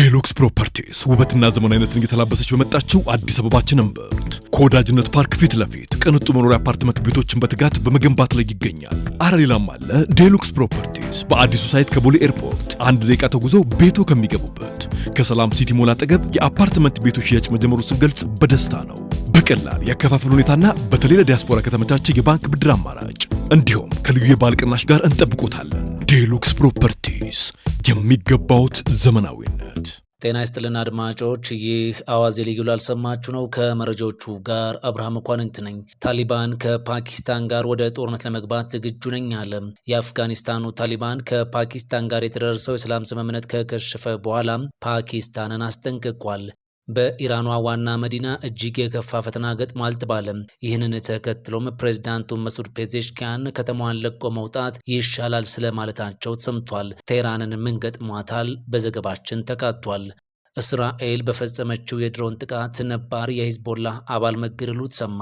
ዴሉክስ ፕሮፐርቲስ ውበትና ዘመናዊነትን እየተላበሰች በመጣችው አዲስ አበባችን እምብርት ከወዳጅነት ፓርክ ፊት ለፊት ቅንጡ መኖሪያ አፓርትመንት ቤቶችን በትጋት በመገንባት ላይ ይገኛል። ሌላም አለ። ዴሉክስ ፕሮፐርቲስ በአዲሱ ሳይት ከቦሌ ኤርፖርት 1 ደቂቃ ተጉዞ ቤቶ ከሚገቡበት ከሰላም ሲቲ ሞል አጠገብ የአፓርትመንት ቤቶች ሽያጭ መጀመሩ ስንገልጽ በደስታ ነው። በቀላል ያከፋፈል ሁኔታና በተለይ ለዲያስፖራ ከተመቻቸ የባንክ ብድር አማራጭ እንዲሁም ከልዩ የባለ ቅናሽ ጋር እንጠብቆታለን። ዴሉክስ ፕሮፐርቲስ የሚገባውት ዘመናዊነት። ጤና ይስጥልን አድማጮች፣ ይህ አዋዜ ልዩ ላልሰማችሁ ነው። ከመረጃዎቹ ጋር አብርሃም መኳንንት ነኝ። ታሊባን ከፓኪስታን ጋር ወደ ጦርነት ለመግባት ዝግጁ ነኝ አለ። የአፍጋኒስታኑ ታሊባን ከፓኪስታን ጋር የተደረሰው የሰላም ስምምነት ከከሸፈ በኋላ ፓኪስታንን አስጠንቅቋል። በኢራኗ ዋና መዲና እጅግ የከፋ ፈተና ገጥሟል ተባለ። ይህንን ተከትሎም ፕሬዝዳንቱ መሱድ ፔዜሽኪያን ከተማዋን ለቆ መውጣት ይሻላል ስለማለታቸው ተሰምቷል። ቴህራንን ምን ገጥሟታል? በዘገባችን ተካቷል። እስራኤል በፈጸመችው የድሮን ጥቃት ነባር የሂዝቦላህ አባል መገደሉ ተሰማ።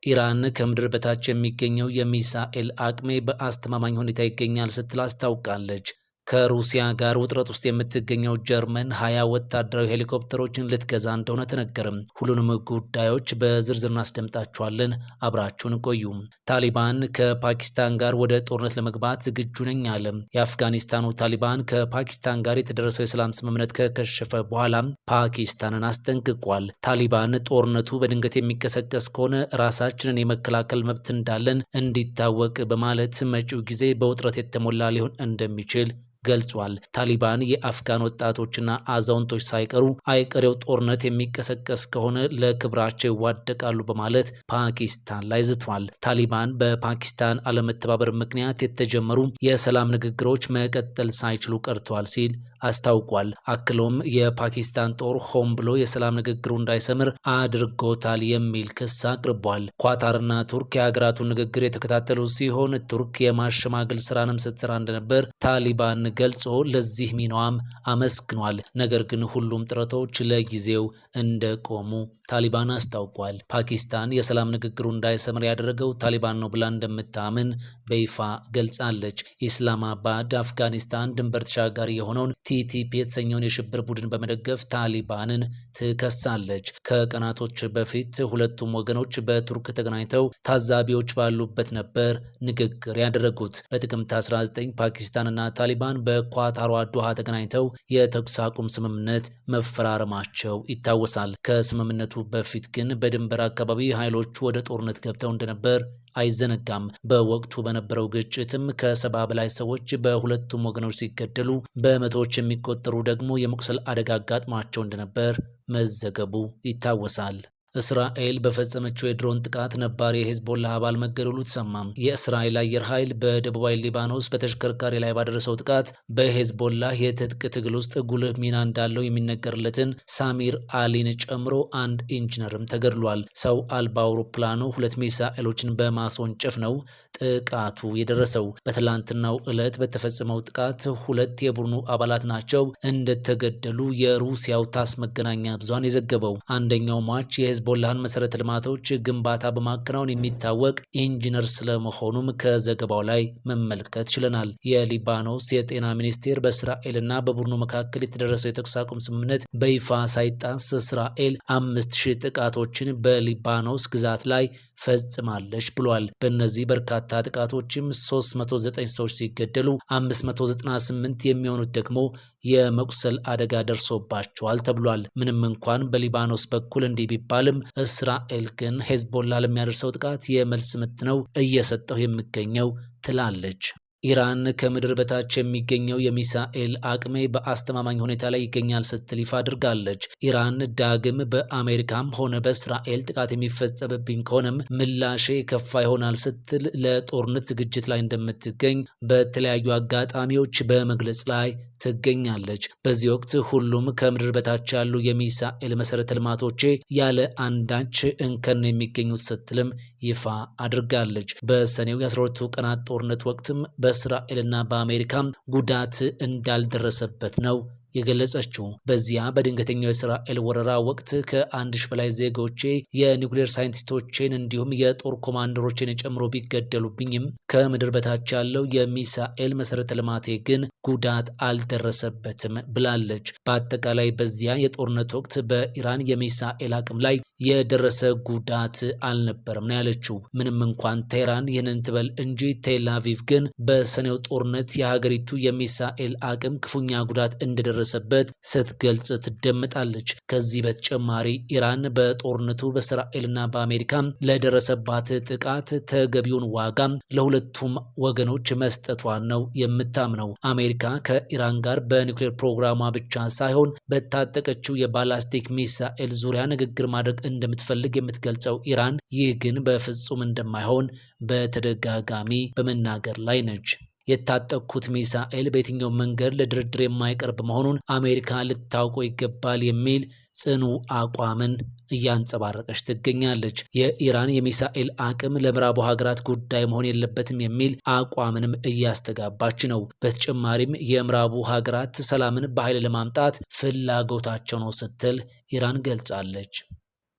ኢራን ከምድር በታች የሚገኘው የሚሳኤል አቅሜ በአስተማማኝ ሁኔታ ይገኛል ስትል አስታውቃለች። ከሩሲያ ጋር ውጥረት ውስጥ የምትገኘው ጀርመን 20 ወታደራዊ ሄሊኮፕተሮችን ልትገዛ እንደሆነ ተነገረም። ሁሉንም ጉዳዮች በዝርዝር እናስደምጣችኋለን። አብራችሁን ቆዩ። ታሊባን ከፓኪስታን ጋር ወደ ጦርነት ለመግባት ዝግጁ ነኝ አለ። የአፍጋኒስታኑ ታሊባን ከፓኪስታን ጋር የተደረሰው የሰላም ስምምነት ከከሸፈ በኋላ ፓኪስታንን አስጠንቅቋል። ታሊባን ጦርነቱ በድንገት የሚቀሰቀስ ከሆነ ራሳችንን የመከላከል መብት እንዳለን እንዲታወቅ በማለት መጪው ጊዜ በውጥረት የተሞላ ሊሆን እንደሚችል ገልጿል። ታሊባን የአፍጋን ወጣቶችና አዛውንቶች ሳይቀሩ አይቀሬው ጦርነት የሚቀሰቀስ ከሆነ ለክብራቸው ይዋደቃሉ በማለት ፓኪስታን ላይ ዝቷል። ታሊባን በፓኪስታን አለመተባበር ምክንያት የተጀመሩ የሰላም ንግግሮች መቀጠል ሳይችሉ ቀርተዋል ሲል አስታውቋል። አክሎም የፓኪስታን ጦር ሆን ብሎ የሰላም ንግግሩ እንዳይሰምር አድርጎታል የሚል ክስ አቅርቧል። ኳታርና ቱርክ የሀገራቱን ንግግር የተከታተሉ ሲሆን ቱርክ የማሸማገል ስራንም ስትሰራ እንደነበር ታሊባን ገልጾ ለዚህ ሚናዋም አመስግኗል። ነገር ግን ሁሉም ጥረቶች ለጊዜው እንደቆሙ ታሊባን አስታውቋል። ፓኪስታን የሰላም ንግግሩ እንዳይሰምር ያደረገው ታሊባን ነው ብላ እንደምታምን በይፋ ገልጻለች። ኢስላማባድ አፍጋኒስታን ድንበር ተሻጋሪ የሆነውን ቲቲፒ የተሰኘውን የሽብር ቡድን በመደገፍ ታሊባንን ትከሳለች። ከቀናቶች በፊት ሁለቱም ወገኖች በቱርክ ተገናኝተው ታዛቢዎች ባሉበት ነበር ንግግር ያደረጉት። በጥቅምት 19 ፓኪስታንና ታሊባን በኳታሯ ዶሃ ተገናኝተው የተኩስ አቁም ስምምነት መፈራረማቸው ይታወሳል። ከስምምነቱ በፊት ግን በድንበር አካባቢ ኃይሎቹ ወደ ጦርነት ገብተው እንደነበር አይዘነጋም። በወቅቱ በነበረው ግጭትም ከ70 በላይ ሰዎች በሁለቱም ወገኖች ሲገደሉ በመቶዎች የሚቆጠሩ ደግሞ የመቁሰል አደጋ አጋጥሟቸው እንደነበር መዘገቡ ይታወሳል። እስራኤል በፈጸመችው የድሮን ጥቃት ነባር የሂዝቦላህ አባል መገደሉ ተሰማ። የእስራኤል አየር ኃይል በደቡባዊ ሊባኖስ በተሽከርካሪ ላይ ባደረሰው ጥቃት በሂዝቦላህ የትጥቅ ትግል ውስጥ ጉልህ ሚና እንዳለው የሚነገርለትን ሳሚር አሊን ጨምሮ አንድ ኢንጂነርም ተገድሏል። ሰው አልባ አውሮፕላኑ 2 ሚሳኤሎችን በማስወንጨፍ ነው ጥቃቱ የደረሰው። በትላንትናው ዕለት በተፈጸመው ጥቃት 2 የቡድኑ አባላት ናቸው እንደተገደሉ የሩሲያው ታስ መገናኛ ብዙሃን የዘገበው። አንደኛው ሟች የሂዝቦላህን መሰረተ ልማቶች ግንባታ በማከናወን የሚታወቅ ኢንጂነር ስለመሆኑም ከዘገባው ላይ መመልከት ችለናል። የሊባኖስ የጤና ሚኒስቴር በእስራኤልና በቡድኑ መካከል የተደረሰው የተኩስ አቁም ስምምነት በይፋ ሳይጣስ እስራኤል 5000 ጥቃቶችን በሊባኖስ ግዛት ላይ ፈጽማለች ብሏል። በእነዚህ በርካታ ጥቃቶችም 309 ሰዎች ሲገደሉ 598 የሚሆኑት ደግሞ የመቁሰል አደጋ ደርሶባቸዋል ተብሏል። ምንም እንኳን በሊባኖስ በኩል እንዲህ ቢባልም እስራኤል ግን ሂዝቦላ ለሚያደርሰው ጥቃት የመልስ ምት ነው እየሰጠው የሚገኘው ትላለች። ኢራን ከምድር በታች የሚገኘው የሚሳኤል አቅሜ በአስተማማኝ ሁኔታ ላይ ይገኛል ስትል ይፋ አድርጋለች። ኢራን ዳግም በአሜሪካም ሆነ በእስራኤል ጥቃት የሚፈጸምብኝ ከሆነም ምላሼ ከፋ ይሆናል ስትል ለጦርነት ዝግጅት ላይ እንደምትገኝ በተለያዩ አጋጣሚዎች በመግለጽ ላይ ትገኛለች። በዚህ ወቅት ሁሉም ከምድር በታች ያሉ የሚሳኤል መሰረተ ልማቶቼ ያለ አንዳች እንከን የሚገኙት ስትልም ይፋ አድርጋለች። በሰኔው የ12 ቀናት ጦርነት ወቅትም በእስራኤልና በአሜሪካ ጉዳት እንዳልደረሰበት ነው የገለጸችው። በዚያ በድንገተኛው የእስራኤል ወረራ ወቅት ከ1000 በላይ ዜጎቼ የኒውክሌር ሳይንቲስቶችን እንዲሁም የጦር ኮማንደሮችን ጨምሮ ቢገደሉብኝም ከምድር በታች ያለው የሚሳኤል መሰረተ ልማቴ ግን ጉዳት አልደረሰበትም ብላለች። በአጠቃላይ በዚያ የጦርነት ወቅት በኢራን የሚሳኤል አቅም ላይ የደረሰ ጉዳት አልነበረም ነው ያለችው። ምንም እንኳን ቴህራን ይህንን ትበል እንጂ ቴል አቪቭ ግን በሰኔው ጦርነት የሀገሪቱ የሚሳኤል አቅም ክፉኛ ጉዳት እንደደረሰበት ስትገልጽ ትደመጣለች። ከዚህ በተጨማሪ ኢራን በጦርነቱ በእስራኤልና በአሜሪካ ለደረሰባት ጥቃት ተገቢውን ዋጋ ለሁለቱም ወገኖች መስጠቷን ነው የምታምነው። አሜሪካ ከኢራን ጋር በኒውክሌር ፕሮግራሟ ብቻ ሳይሆን በታጠቀችው የባላስቲክ ሚሳኤል ዙሪያ ንግግር ማድረግ እንደምትፈልግ የምትገልጸው ኢራን ይህ ግን በፍጹም እንደማይሆን በተደጋጋሚ በመናገር ላይ ነች። የታጠቅኩት ሚሳኤል በየትኛው መንገድ ለድርድር የማይቀርብ መሆኑን አሜሪካ ልታውቀው ይገባል የሚል ጽኑ አቋምን እያንጸባረቀች ትገኛለች። የኢራን የሚሳኤል አቅም ለምዕራቡ ሀገራት ጉዳይ መሆን የለበትም የሚል አቋምንም እያስተጋባች ነው። በተጨማሪም የምዕራቡ ሀገራት ሰላምን በኃይል ለማምጣት ፍላጎታቸው ነው ስትል ኢራን ገልጻለች።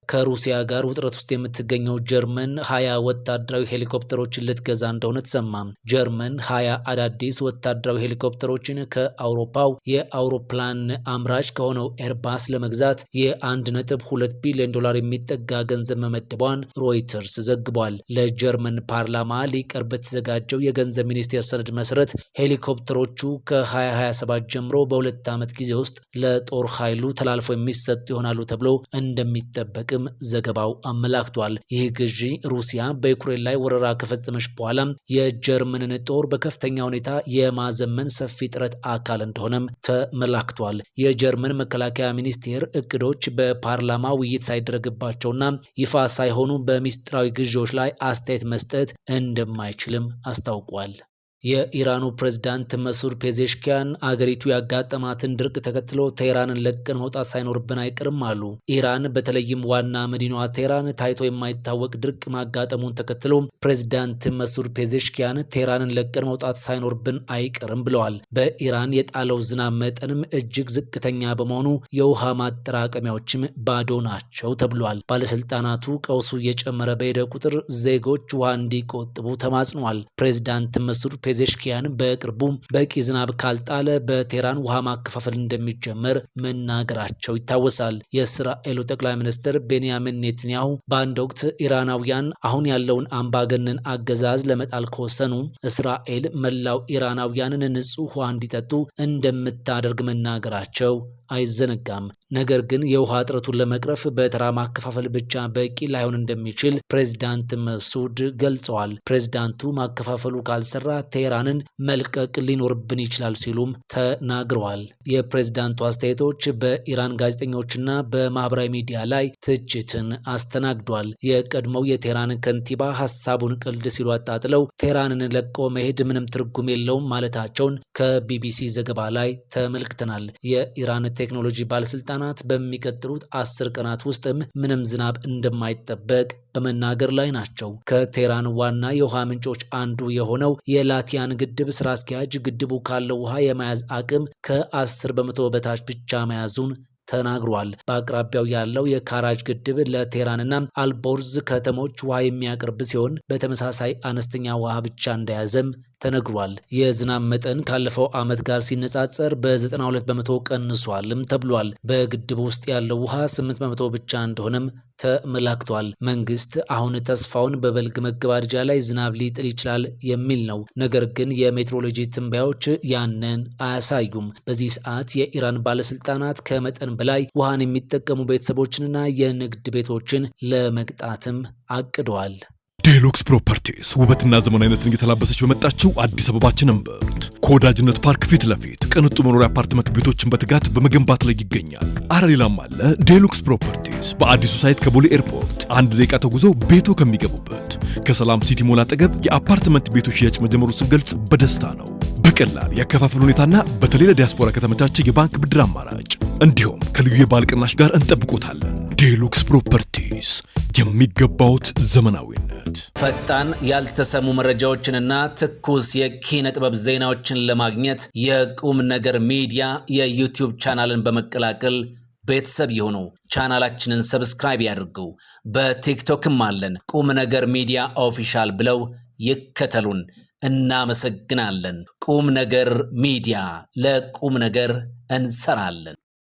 ከሩሲያ ጋር ውጥረት ውስጥ የምትገኘው ጀርመን 20 ወታደራዊ ሄሊኮፕተሮችን ልትገዛ እንደሆነ ተሰማ። ጀርመን 20 አዳዲስ ወታደራዊ ሄሊኮፕተሮችን ከአውሮፓው የአውሮፕላን አምራች ከሆነው ኤርባስ ለመግዛት የ1.2 ቢሊዮን ዶላር የሚጠጋ ገንዘብ መመደቧን ሮይተርስ ዘግቧል። ለጀርመን ፓርላማ ሊቀርብ በተዘጋጀው የገንዘብ ሚኒስቴር ሰነድ መሰረት ሄሊኮፕተሮቹ ከ2027 ጀምሮ በ2 ዓመት ጊዜ ውስጥ ለጦር ኃይሉ ተላልፎ የሚሰጡ ይሆናሉ ተብሎ እንደሚጠበቅ ዘገባው አመላክቷል። ይህ ግዢ ሩሲያ በዩክሬን ላይ ወረራ ከፈጸመች በኋላ የጀርመንን ጦር በከፍተኛ ሁኔታ የማዘመን ሰፊ ጥረት አካል እንደሆነም ተመላክቷል። የጀርመን መከላከያ ሚኒስቴር እቅዶች በፓርላማ ውይይት ሳይደረግባቸውና ይፋ ሳይሆኑ በሚስጥራዊ ግዢዎች ላይ አስተያየት መስጠት እንደማይችልም አስታውቋል። የኢራኑ ፕሬዝዳንት መሱድ ፔዜሽኪያን አገሪቱ ያጋጠማትን ድርቅ ተከትሎ ቴህራንን ለቀን መውጣት ሳይኖርብን አይቀርም አሉ። ኢራን በተለይም ዋና መዲናዋ ቴህራን ታይቶ የማይታወቅ ድርቅ ማጋጠሙን ተከትሎ ፕሬዝዳንት መሱድ ፔዜሽኪያን ቴህራንን ለቀን መውጣት ሳይኖርብን አይቀርም ብለዋል። በኢራን የጣለው ዝናብ መጠንም እጅግ ዝቅተኛ በመሆኑ የውሃ ማጠራቀሚያዎችም ባዶ ናቸው ተብሏል። ባለስልጣናቱ ቀውሱ እየጨመረ በሄደ ቁጥር ዜጎች ውሃ እንዲቆጥቡ ተማጽነዋል። ፕሬዝዳንት መሱድ ፔዜሽኪያን በቅርቡ በቂ ዝናብ ካልጣለ በቴህራን ውሃ ማከፋፈል እንደሚጀመር መናገራቸው ይታወሳል። የእስራኤሉ ጠቅላይ ሚኒስትር ቤንያሚን ኔትንያሁ በአንድ ወቅት ኢራናውያን አሁን ያለውን አምባገነን አገዛዝ ለመጣል ከወሰኑ እስራኤል መላው ኢራናውያንን ንጹህ ውሃ እንዲጠጡ እንደምታደርግ መናገራቸው አይዘነጋም። ነገር ግን የውሃ እጥረቱን ለመቅረፍ በተራ ማከፋፈል ብቻ በቂ ላይሆን እንደሚችል ፕሬዝዳንት መሱድ ገልጸዋል። ፕሬዝዳንቱ ማከፋፈሉ ካልሰራ ቴህራንን መልቀቅ ሊኖርብን ይችላል ሲሉም ተናግረዋል። የፕሬዝዳንቱ አስተያየቶች በኢራን ጋዜጠኞችና በማህበራዊ ሚዲያ ላይ ትችትን አስተናግዷል። የቀድሞው የቴህራን ከንቲባ ሀሳቡን ቀልድ ሲሉ አጣጥለው ቴህራንን ለቆ መሄድ ምንም ትርጉም የለውም ማለታቸውን ከቢቢሲ ዘገባ ላይ ተመልክተናል። የኢራን ቴክኖሎጂ ባለስልጣናት በሚቀጥሉት 10 ቀናት ውስጥም ምንም ዝናብ እንደማይጠበቅ በመናገር ላይ ናቸው። ከቴህራን ዋና የውሃ ምንጮች አንዱ የሆነው የላቲያን ግድብ ስራ አስኪያጅ ግድቡ ካለው ውሃ የመያዝ አቅም ከ10 በመቶ በታች ብቻ መያዙን ተናግሯል። በአቅራቢያው ያለው የካራጅ ግድብ ለቴህራንና አልቦርዝ ከተሞች ውሃ የሚያቀርብ ሲሆን በተመሳሳይ አነስተኛ ውሃ ብቻ እንደያዘም ተነግሯል። የዝናብ መጠን ካለፈው ዓመት ጋር ሲነጻጸር በ92 በመቶ ቀንሷልም ተብሏል። በግድቡ ውስጥ ያለው ውሃ 8 በመቶ ብቻ እንደሆነም ተመላክቷል። መንግስት አሁን ተስፋውን በበልግ መገባደጃ ላይ ዝናብ ሊጥል ይችላል የሚል ነው። ነገር ግን የሜትሮሎጂ ትንበያዎች ያንን አያሳዩም። በዚህ ሰዓት የኢራን ባለስልጣናት ከመጠን በላይ ውሃን የሚጠቀሙ ቤተሰቦችንና የንግድ ቤቶችን ለመቅጣትም አቅደዋል። ዴሉክስ ፕሮፐርቲስ ውበትና ዘመናዊነትን እየተላበሰች በመጣችው አዲስ አበባችን እምብርት ከወዳጅነት ፓርክ ፊት ለፊት ቅንጡ መኖሪያ አፓርትመንት ቤቶችን በትጋት በመገንባት ላይ ይገኛል። ሌላም አለ። ዴሉክስ ፕሮፐርቲስ በአዲሱ ሳይት ከቦሌ ኤርፖርት 1 ደቂቃ ተጉዞ ቤቶ ከሚገቡበት ከሰላም ሲቲ ሞል አጠገብ የአፓርትመንት ቤቶች ሽያጭ መጀመሩ ስንገልጽ በደስታ ነው። በቀላል የአከፋፈል ሁኔታና በተለይ ለዲያስፖራ ከተመቻቸ የባንክ ብድር አማራጭ እንዲሁም ከልዩ የባለ ቅናሽ ጋር እንጠብቆታለን። ዴሉክስ ፕሮፐርቲስ የሚገባውት ዘመናዊነት ግንኙነት። ፈጣን ያልተሰሙ መረጃዎችንና ትኩስ የኪነ ጥበብ ዜናዎችን ለማግኘት የቁም ነገር ሚዲያ የዩቲዩብ ቻናልን በመቀላቀል ቤተሰብ የሆኑ ቻናላችንን ሰብስክራይብ ያድርጉ። በቲክቶክም አለን። ቁም ነገር ሚዲያ ኦፊሻል ብለው ይከተሉን። እናመሰግናለን። ቁም ነገር ሚዲያ፣ ለቁም ነገር እንሰራለን።